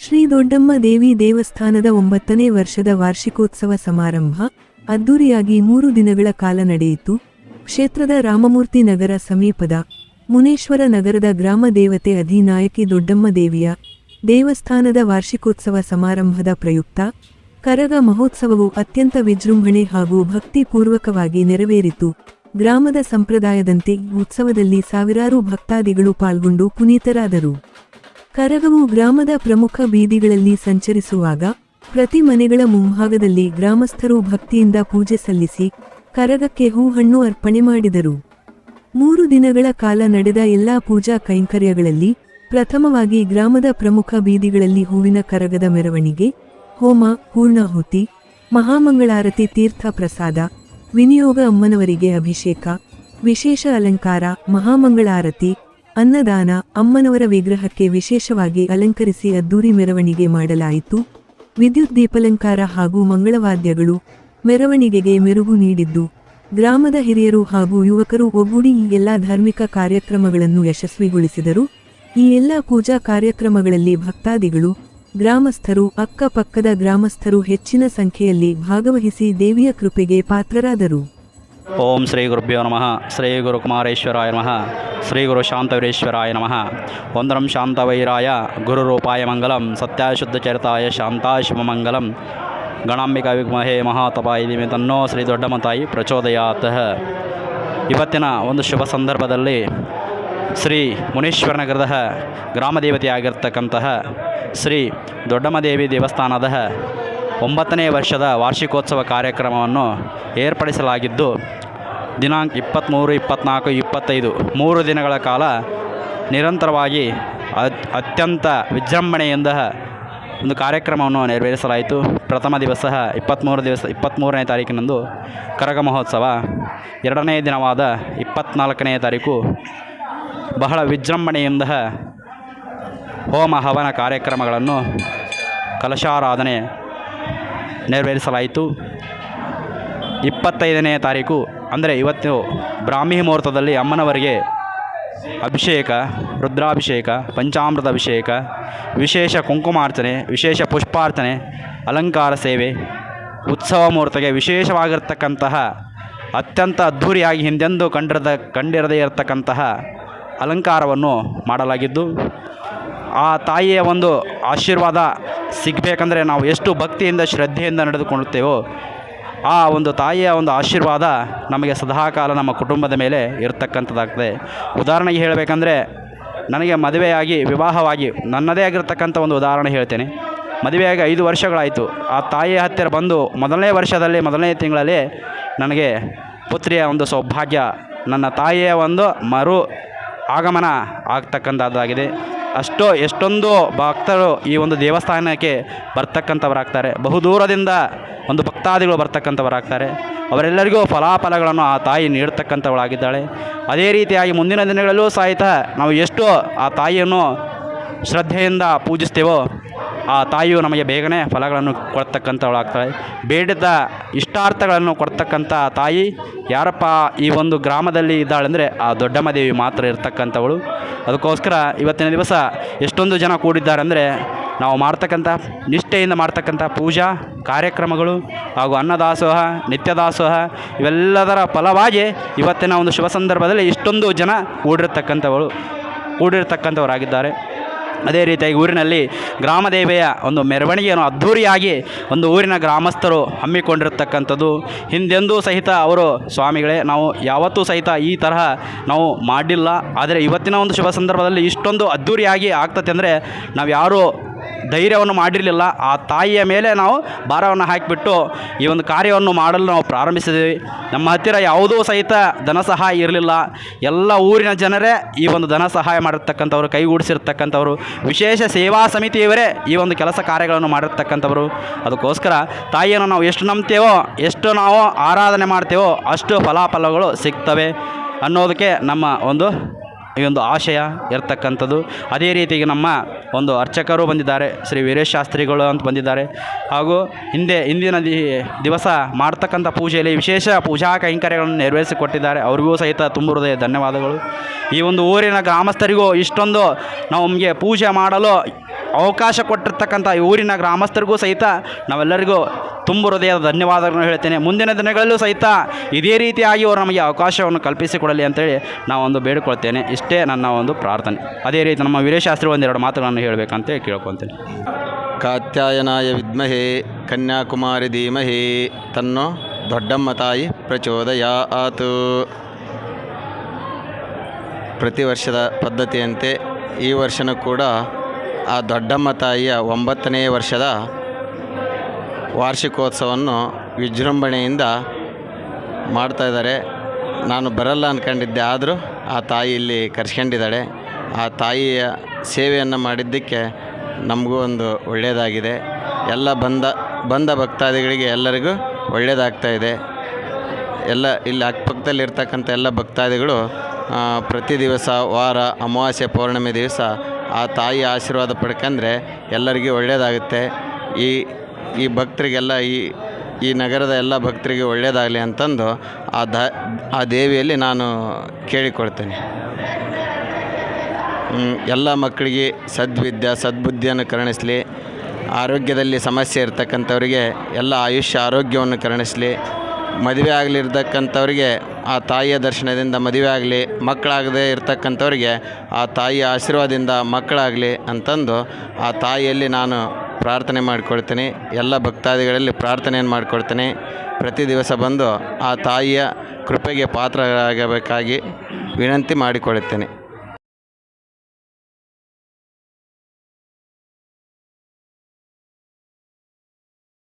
ಶ್ರೀ ದೊಡ್ಡಮ್ಮ ದೇವಿ ದೇವಸ್ಥಾನದ 9ನೇ ವರ್ಷದ ವಾರ್ಷಿಕೋತ್ಸವ ಸಮಾರಂಭ ಅದ್ದೂರಿಯಾಗಿ 3 ದಿನಗಳ ಕಾಲ ನಡೆಯಿತು. ಕ್ಷೇತ್ರದ ರಾಮಮೂರ್ತಿ ನಗರ ಸಮೀಪದ ಮುನೇಶ್ವರ ನಗರದ ಗ್ರಾಮ ದೇವತೆ ಅಧಿನಾಯಕಿ ದೊಡ್ಡಮ್ಮ ದೇವಿಯ ದೇವಸ್ಥಾನದ ವಾರ್ಷಿಕೋತ್ಸವ ಸಮಾರಂಭದ ಪ್ರಯುಕ್ತ ಕರಗ ಮಹೋತ್ಸವವು ಅತ್ಯಂತ ವಿಜೃಂಭಣೆ ಹಾಗೂ ಭಕ್ತಿಪೂರ್ವಕವಾಗಿ ನೆರವೇರಿತು. ಗ್ರಾಮದ ಸಂಪ್ರದಾಯದಂತೆ ಈ ಉತ್ಸವದಲ್ಲಿ ಸಾವಿರಾರು ಭಕ್ತಾದಿಗಳು ಪಾಲ್ಗೊಂಡು ಪುನೀತರಾದರು. ಕರಗವು ಗ್ರಾಮದ ಪ್ರಮುಖ ಬೀದಿಗಳಲ್ಲಿ ಸಂಚರಿಸುವಾಗ ಪ್ರತಿ ಮನೆಗಳ ಮುಂಭಾಗದಲ್ಲಿ ಗ್ರಾಮಸ್ಥರು ಭಕ್ತಿಯಿಂದ ಪೂಜೆ ಸಲ್ಲಿಸಿ ಕರಗಕ್ಕೆ ಹೂಹಣ್ಣು ಅರ್ಪಣೆ ಮಾಡಿದರು. 3 ದಿನಗಳ ಕಾಲ ನಡೆದ ಎಲ್ಲಾ ಪೂಜಾ ಕೈಂಕರ್ಯಗಳಲ್ಲಿ ಪ್ರಥಮವಾಗಿ ಗ್ರಾಮದ ಪ್ರಮುಖ ಬೀದಿಗಳಲ್ಲಿ ಹೂವಿನ ಕರಗದ ಮೆರವಣಿಗೆ, ಹೋಮ, ಪೂರ್ಣಾಹುತಿ, ಮಹಾಮಂಗಳಾರತಿ, ತೀರ್ಥ ಪ್ರಸಾದ ವಿನಿಯೋಗ, ಅಮ್ಮನವರಿಗೆ ಅಭಿಷೇಕ, ವಿಶೇಷ ಅಲಂಕಾರ, ಮಹಾಮಂಗಳಾರತಿ, ಅನ್ನದಾನ, ಅಮ್ಮನವರ ವಿಗ್ರಹಕ್ಕೆ ವಿಶೇಷವಾಗಿ ಅಲಂಕರಿಸಿ ಅದ್ದೂರಿ ಮೆರವಣಿಗೆ ಮಾಡಲಾಯಿತು. ವಿದ್ಯುತ್ ದೀಪಲಂಕಾರ ಹಾಗೂ ಮಂಗಳವಾದ್ಯಗಳು ಮೆರವಣಿಗೆಗೆ ಮೆರುಗು ನೀಡಿದ್ದು, ಗ್ರಾಮದ ಹಿರಿಯರು ಹಾಗೂ ಯುವಕರು ಒಗ್ಗೂಡಿ ಈ ಎಲ್ಲ ಧಾರ್ಮಿಕ ಕಾರ್ಯಕ್ರಮಗಳನ್ನು ಯಶಸ್ವಿಗೊಳಿಸಿದರು. ಈ ಎಲ್ಲ ಪೂಜಾ ಕಾರ್ಯಕ್ರಮಗಳಲ್ಲಿ ಭಕ್ತಾದಿಗಳು, ಗ್ರಾಮಸ್ಥರು, ಅಕ್ಕಪಕ್ಕದ ಗ್ರಾಮಸ್ಥರು ಹೆಚ್ಚಿನ ಸಂಖ್ಯೆಯಲ್ಲಿ ಭಾಗವಹಿಸಿ ದೇವಿಯ ಕೃಪೆಗೆ ಪಾತ್ರರಾದರು. ಓಂ ಶ್ರೀ ಗುರುಭ್ಯೋ ನಮಃ. ಶ್ರೀ ಗುರು ಕುಮಾರೇಶ್ವರಾಯ ನಮಃ. ಶ್ರೀ ಗುರು ಶಾಂತವೀರೇಶ್ವರಾಯ ನಮಃ. ವಂದನಂ ಶಾಂತವೈರಾಯ ಗುರುರೂಪಾಯ ಮಂಗಲಂ ಸತ್ಯಶುದ್ಧಚರಿತಾಯ ಶಾಂತಾಯ ಶಿವಮಂಗಲಂ ಗಣಾಂಬಿಕಾ ವಿದ್ಮಹೇ ಮಹಾತಪಾಯ ಧೀಮಹಿ ತನ್ನೋ ಶ್ರೀ ದೊಡ್ಡಮ್ಮ ತಾಯಿ ಪ್ರಚೋದಯಾತ್. ಇವತ್ತಿನ ಒಂದು ಶುಭ ಸಂದರ್ಭದಲ್ಲಿ ಶ್ರೀ ಮುನೇಶ್ವರ ನಗರದ ಗ್ರಾಮದೇವತೆಯಾಗಿರ್ತಕ್ಕಂತಹ ಶ್ರೀ ದೊಡ್ಡಮ್ಮ ದೇವಿ ದೇವಸ್ಥಾನದ 9ನೇ ವರ್ಷದ ವಾರ್ಷಿಕೋತ್ಸವ ಕಾರ್ಯಕ್ರಮವನ್ನು ಏರ್ಪಡಿಸಲಾಗಿದ್ದು, ದಿನಾಂಕ 23, 24, 25 3 ದಿನಗಳ ಕಾಲ ನಿರಂತರವಾಗಿ ಅತ್ಯಂತ ವಿಜೃಂಭಣೆಯಿಂದ ಒಂದು ಕಾರ್ಯಕ್ರಮವನ್ನು ನೆರವೇರಿಸಲಾಯಿತು. ಪ್ರಥಮ ದಿವಸ 23ನೇ ತಾರೀಕಿನಂದು ಕರಗ ಮಹೋತ್ಸವ, 2ನೇ ದಿನವಾದ 24ನೇ ತಾರೀಕು ಬಹಳ ವಿಜೃಂಭಣೆಯಿಂದ ಹೋಮ ಹವನ ಕಾರ್ಯಕ್ರಮಗಳನ್ನು, ಕಲಶಾರಾಧನೆ ನೆರವೇರಿಸಲಾಯಿತು. 25ನೇ ತಾರೀಕು ಅಂದರೆ ಇವತ್ತು ಬ್ರಾಹ್ಮಿ ಮುಹೂರ್ತದಲ್ಲಿ ಅಮ್ಮನವರಿಗೆ ಅಭಿಷೇಕ, ರುದ್ರಾಭಿಷೇಕ, ಪಂಚಾಮೃತ ಅಭಿಷೇಕ, ವಿಶೇಷ ಕುಂಕುಮಾರ್ಚನೆ, ವಿಶೇಷ ಪುಷ್ಪಾರ್ಚನೆ, ಅಲಂಕಾರ ಸೇವೆ, ಉತ್ಸವ ಮುಹೂರ್ತಕ್ಕೆ ವಿಶೇಷವಾಗಿರ್ತಕ್ಕಂತಹ ಅತ್ಯಂತ ಅದ್ಧೂರಿಯಾಗಿ ಹಿಂದೆಂದೂ ಕಂಡಿರದೇ ಇರತಕ್ಕಂತಹ ಅಲಂಕಾರವನ್ನು ಮಾಡಲಾಗಿದ್ದು, ಆ ತಾಯಿಯ ಒಂದು ಆಶೀರ್ವಾದ ಸಿಗಬೇಕಂದ್ರೆ ನಾವು ಎಷ್ಟು ಭಕ್ತಿಯಿಂದ ಶ್ರದ್ಧೆಯಿಂದ ನಡೆದುಕೊಳ್ಳುತ್ತೇವೋ ಆ ಒಂದು ತಾಯಿಯ ಒಂದು ಆಶೀರ್ವಾದ ನಮಗೆ ಸದಾಕಾಲ ನಮ್ಮ ಕುಟುಂಬದ ಮೇಲೆ ಇರತಕ್ಕಂಥದ್ದಾಗ್ತದೆ. ಉದಾಹರಣೆಗೆ ಹೇಳಬೇಕಂದ್ರೆ, ನನಗೆ ಮದುವೆಯಾಗಿ ವಿವಾಹವಾಗಿ ನನ್ನದೇ ಆಗಿರ್ತಕ್ಕಂಥ ಒಂದು ಉದಾಹರಣೆ ಹೇಳ್ತೇನೆ. ಮದುವೆಯಾಗಿ 5 ವರ್ಷಗಳಾಯಿತು. ಆ ತಾಯಿಯ ಹತ್ತಿರ ಬಂದು ಮೊದಲನೇ ವರ್ಷದಲ್ಲಿ 1ನೇ ತಿಂಗಳಲ್ಲಿ ನನಗೆ ಪುತ್ರಿಯ ಒಂದು ಸೌಭಾಗ್ಯ, ನನ್ನ ತಾಯಿಯ ಒಂದು ಮರು ಆಗಮನ ಆಗ್ತಕ್ಕಂಥದ್ದಾಗಿದೆ. ಎಷ್ಟೊಂದು ಭಕ್ತರು ಈ ಒಂದು ದೇವಸ್ಥಾನಕ್ಕೆ ಬರ್ತಕ್ಕಂಥವರಾಗ್ತಾರೆ. ಬಹುದೂರದಿಂದ ಒಂದು ಭಕ್ತಾದಿಗಳು ಬರ್ತಕ್ಕಂಥವರಾಗ್ತಾರೆ. ಅವರೆಲ್ಲರಿಗೂ ಫಲಾಫಲಗಳನ್ನು ಆ ತಾಯಿ ನೀಡ್ತಕ್ಕಂಥವಳಾಗಿದ್ದಾಳೆ. ಅದೇ ರೀತಿಯಾಗಿ ಮುಂದಿನ ದಿನಗಳಲ್ಲೂ ಸಹಿತ ನಾವು ಎಷ್ಟು ಆ ತಾಯಿಯನ್ನು ಶ್ರದ್ಧೆಯಿಂದ ಪೂಜಿಸ್ತೇವೋ ಆ ತಾಯಿಯು ನಮಗೆ ಬೇಗನೆ ಫಲಗಳನ್ನು ಕೊಡ್ತಕ್ಕಂಥವಳಾಗ್ತಾಳೆ. ಬೇಡಿದ ಇಷ್ಟಾರ್ಥಗಳನ್ನು ಕೊಡ್ತಕ್ಕಂಥ ತಾಯಿ ಯಾರಪ್ಪ ಈ ಒಂದು ಗ್ರಾಮದಲ್ಲಿ ಇದ್ದಾಳೆಂದರೆ ಆ ದೊಡ್ಡಮ್ಮ ದೇವಿ ಮಾತ್ರ ಇರ್ತಕ್ಕಂಥವಳು. ಅದಕ್ಕೋಸ್ಕರ ಇವತ್ತಿನ ದಿವಸ ಎಷ್ಟೊಂದು ಜನ ಕೂಡಿದ್ದಾರೆ ಅಂದರೆ, ನಾವು ಮಾಡ್ತಕ್ಕಂಥ ನಿಷ್ಠೆಯಿಂದ ಮಾಡ್ತಕ್ಕಂಥ ಪೂಜಾ ಕಾರ್ಯಕ್ರಮಗಳು ಹಾಗೂ ಅನ್ನದಾಸೋಹ, ನಿತ್ಯದಾಸೋಹ ಇವೆಲ್ಲದರ ಫಲವಾಗಿ ಇವತ್ತಿನ ಒಂದು ಶುಭ ಸಂದರ್ಭದಲ್ಲಿ ಇಷ್ಟೊಂದು ಜನ ಕೂಡಿರ್ತಕ್ಕಂಥವರಾಗಿದ್ದಾರೆ. ಅದೇ ರೀತಿಯಾಗಿ ಊರಿನಲ್ಲಿ ಗ್ರಾಮದೇವಿಯ ಒಂದು ಮೆರವಣಿಗೆಯನ್ನು ಅದ್ಧೂರಿಯಾಗಿ ಒಂದು ಊರಿನ ಗ್ರಾಮಸ್ಥರು ಹಮ್ಮಿಕೊಂಡಿರ್ತಕ್ಕಂಥದ್ದು. ಹಿಂದೆಂದೂ ಸಹಿತ ಅವರು ಸ್ವಾಮಿಗಳೇ, ನಾವು ಯಾವತ್ತೂ ಸಹಿತ ಈ ತರಹ ನಾವು ಮಾಡಿಲ್ಲ. ಆದರೆ ಇವತ್ತಿನ ಒಂದು ಶುಭ ಸಂದರ್ಭದಲ್ಲಿ ಇಷ್ಟೊಂದು ಅದ್ಧೂರಿಯಾಗಿ ಆಗ್ತದೆ ಅಂದರೆ ನಾವು ಯಾರೂ ಧೈರ್ಯವನ್ನು ಮಾಡಿರಲಿಲ್ಲ. ಆ ತಾಯಿಯ ಮೇಲೆ ನಾವು ಭಾರವನ್ನು ಹಾಕಿಬಿಟ್ಟು ಈ ಒಂದು ಕಾರ್ಯವನ್ನು ಮಾಡಲು ನಾವು ಪ್ರಾರಂಭಿಸಿದ್ವಿ. ನಮ್ಮ ಹತ್ತಿರ ಯಾವುದೂ ಸಹಿತ ಧನ ಸಹಾಯ ಇರಲಿಲ್ಲ. ಎಲ್ಲ ಊರಿನ ಜನರೇ ಈ ಒಂದು ಧನ ಸಹಾಯ ಮಾಡಿರ್ತಕ್ಕಂಥವ್ರು, ಕೈಗೂಡಿಸಿರ್ತಕ್ಕಂಥವ್ರು, ವಿಶೇಷ ಸೇವಾ ಸಮಿತಿಯವರೇ ಈ ಒಂದು ಕೆಲಸ ಕಾರ್ಯಗಳನ್ನು ಮಾಡಿರ್ತಕ್ಕಂಥವರು. ಅದಕ್ಕೋಸ್ಕರ ತಾಯಿಯನ್ನು ನಾವು ಎಷ್ಟು ನಂಬ್ತೇವೋ, ಎಷ್ಟು ನಾವು ಆರಾಧನೆ ಮಾಡ್ತೇವೋ ಅಷ್ಟು ಫಲಾಫಲಗಳು ಸಿಗ್ತವೆ ಅನ್ನೋದಕ್ಕೆ ನಮ್ಮ ಒಂದು ಈ ಒಂದು ಆಶಯ ಇರತಕ್ಕಂಥದ್ದು. ಅದೇ ರೀತಿಗೆ ನಮ್ಮ ಒಂದು ಅರ್ಚಕರು ಬಂದಿದ್ದಾರೆ, ಶ್ರೀ ವೀರೇಶ್ ಶಾಸ್ತ್ರಿಗಳು ಅಂತ ಬಂದಿದ್ದಾರೆ. ಹಾಗೂ ಇಂದಿನ ದಿವಸ ಮಾಡ್ತಕ್ಕಂಥ ಪೂಜೆಯಲ್ಲಿ ವಿಶೇಷ ಪೂಜಾ ಕೈಂಕರ್ಯಗಳನ್ನು ನೆರವೇರಿಸಿಕೊಟ್ಟಿದ್ದಾರೆ. ಅವ್ರಿಗೂ ಸಹಿತ ತುಂಬ ಹೃದಯ ಧನ್ಯವಾದಗಳು. ಈ ಒಂದು ಊರಿನ ಗ್ರಾಮಸ್ಥರಿಗೂ ಇಷ್ಟೊಂದು ನಮಗೆ ಪೂಜೆ ಮಾಡಲು ಅವಕಾಶ ಕೊಟ್ಟಿರ್ತಕ್ಕಂಥ ಈ ಊರಿನ ಗ್ರಾಮಸ್ಥರಿಗೂ ಸಹಿತ ನಾವೆಲ್ಲರಿಗೂ ತುಂಬ ಹೃದಯದ ಧನ್ಯವಾದಗಳನ್ನು ಹೇಳ್ತೇನೆ. ಮುಂದಿನ ದಿನಗಳಲ್ಲೂ ಸಹಿತ ಇದೇ ರೀತಿಯಾಗಿ ಅವರು ನಮಗೆ ಅವಕಾಶವನ್ನು ಕಲ್ಪಿಸಿಕೊಡಲಿ ಅಂತೇಳಿ ನಾವೊಂದು ಬೇಡಿಕೊಳ್ತೇನೆ. ಇಷ್ಟೇ ನನ್ನ ಒಂದು ಪ್ರಾರ್ಥನೆ. ಅದೇ ರೀತಿ ನಮ್ಮ ವೀರೇಶ್ ಶಾಸ್ತ್ರಿ ಒಂದೆರಡು ಮಾತುಗಳನ್ನು ಹೇಳಬೇಕಂತ ಕೇಳ್ಕೊತೇನೆ. ಕಾತ್ಯಾಯನಾಯ ವಿದ್ಮಹೇ ಕನ್ಯಾಕುಮಾರಿ ಧೀಮಹಿ ತನ್ನೋ ದೊಡ್ಡಮ್ಮ ತಾಯಿ ಪ್ರಚೋದಯಾತ್. ಪ್ರತಿ ವರ್ಷದ ಪದ್ಧತಿಯಂತೆ ಈ ವರ್ಷನೂ ಕೂಡ ಆ ದೊಡ್ಡಮ್ಮ ತಾಯಿಯ 9ನೇ ವರ್ಷದ ವಾರ್ಷಿಕೋತ್ಸವವನ್ನು ವಿಜೃಂಭಣೆಯಿಂದ ಮಾಡ್ತಾಯಿದ್ದಾರೆ. ನಾನು ಬರಲ್ಲ ಅಂದ್ಕೊಂಡಿದ್ದೆ, ಆದರೂ ಆ ತಾಯಿ ಇಲ್ಲಿ ಕರ್ಸ್ಕೊಂಡಿದ್ದಾಳೆ. ಆ ತಾಯಿಯ ಸೇವೆಯನ್ನು ಮಾಡಿದ್ದಕ್ಕೆ ನಮಗೂ ಒಂದು ಒಳ್ಳೆಯದಾಗಿದೆ. ಎಲ್ಲ ಬಂದ ಭಕ್ತಾದಿಗಳಿಗೆ ಎಲ್ಲರಿಗೂ ಒಳ್ಳೆಯದಾಗ್ತಾಯಿದೆ. ಎಲ್ಲ ಇಲ್ಲಿ ಅಕ್ಕಪಕ್ಕದಲ್ಲಿರ್ತಕ್ಕಂಥ ಎಲ್ಲ ಭಕ್ತಾದಿಗಳು ಪ್ರತಿ ದಿವಸ, ವಾರ, ಅಮಾವಾಸ್ಯೆ, ಪೌರ್ಣಮಿ ದಿವಸ ಆ ತಾಯಿ ಆಶೀರ್ವಾದ ಪಡ್ಕೊಂಡ್ರೆ ಎಲ್ಲರಿಗೂ ಒಳ್ಳೆಯದಾಗುತ್ತೆ. ಈ ಭಕ್ತರಿಗೆಲ್ಲ ಈ ನಗರದ ಎಲ್ಲ ಭಕ್ತರಿಗೆ ಒಳ್ಳೆಯದಾಗಲಿ ಅಂತಂದು ಆ ದೇವಿಯಲ್ಲಿ ನಾನು ಕೇಳಿಕೊಳ್ತೇನೆ. ಎಲ್ಲ ಮಕ್ಕಳಿಗೆ ಸದ್ವಿದ್ಯೆ ಸದ್ಬುದ್ಧಿಯನ್ನು ಕರುಣಿಸಲಿ. ಆರೋಗ್ಯದಲ್ಲಿ ಸಮಸ್ಯೆ ಇರ್ತಕ್ಕಂಥವ್ರಿಗೆ ಎಲ್ಲ ಆಯುಷ್ಯ ಆರೋಗ್ಯವನ್ನು ಕರುಣಿಸಲಿ. ಮದುವೆ ಆಗಲಿರ್ತಕ್ಕಂಥವ್ರಿಗೆ ಆ ತಾಯಿಯ ದರ್ಶನದಿಂದ ಮದುವೆ ಆಗಲಿ, ಮಕ್ಕಳಾಗದೇ ಇರ್ತಕ್ಕಂಥವ್ರಿಗೆ ಆ ತಾಯಿಯ ಆಶೀರ್ವಾದದಿಂದ ಮಕ್ಕಳಾಗಲಿ ಅಂತಂದು ಆ ತಾಯಿಯಲ್ಲಿ ನಾನು ಪ್ರಾರ್ಥನೆ ಮಾಡಿಕೊಳ್ತೀನಿ. ಎಲ್ಲ ಭಕ್ತಾದಿಗಳಲ್ಲಿ ಪ್ರಾರ್ಥನೆಯನ್ನು ಮಾಡಿಕೊಳ್ತೀನಿ. ಪ್ರತಿ ದಿವಸ ಬಂದು ಆ ತಾಯಿಯ ಕೃಪೆಗೆ ಪಾತ್ರರಾಗಬೇಕಾಗಿ ವಿನಂತಿ ಮಾಡಿಕೊಳ್ಳುತ್ತೇನೆ.